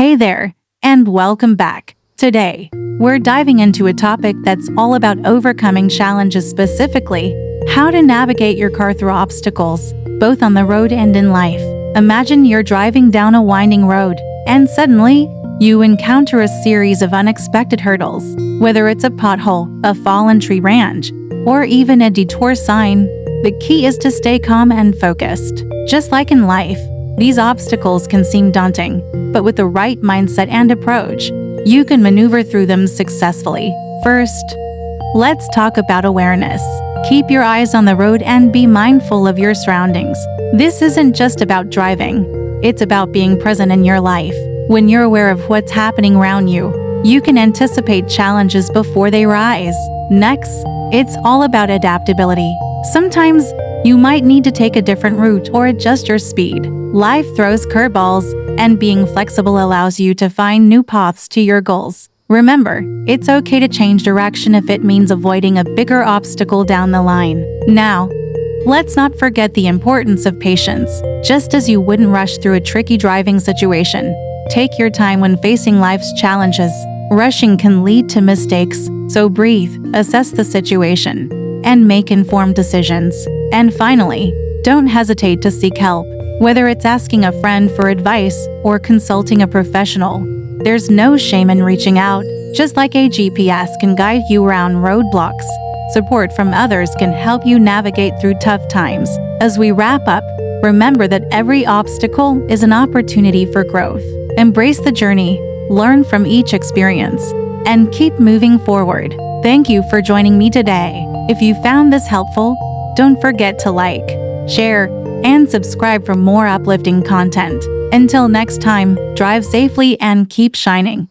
Hey there, and welcome back. Today, we're diving into a topic that's all about overcoming challenges, specifically how to navigate your car through obstacles, both on the road and in life. Imagine you're driving down a winding road, and suddenly, you encounter a series of unexpected hurdles. Whether it's a pothole, a fallen tree branch, or even a detour sign, the key is to stay calm and focused. Just like in life, these obstacles can seem daunting, but with the right mindset and approach, you can maneuver through them successfully. First, let's talk about awareness. Keep your eyes on the road and be mindful of your surroundings. This isn't just about driving, it's about being present in your life. When you're aware of what's happening around you, you can anticipate challenges before they rise. Next, it's all about adaptability. Sometimes, you might need to take a different route or adjust your speed. Life throws curveballs, and being flexible allows you to find new paths to your goals. Remember, it's okay to change direction if it means avoiding a bigger obstacle down the line. Now, let's not forget the importance of patience. Just as you wouldn't rush through a tricky driving situation, take your time when facing life's challenges. Rushing can lead to mistakes, so breathe, assess the situation, and make informed decisions. And finally, don't hesitate to seek help. Whether it's asking a friend for advice or consulting a professional, there's no shame in reaching out. Just like a GPS can guide you around roadblocks, support from others can help you navigate through tough times. As we wrap up, remember that every obstacle is an opportunity for growth. Embrace the journey, learn from each experience, and keep moving forward. Thank you for joining me today. If you found this helpful, don't forget to like, share, and subscribe for more uplifting content. Until next time, drive safely and keep shining.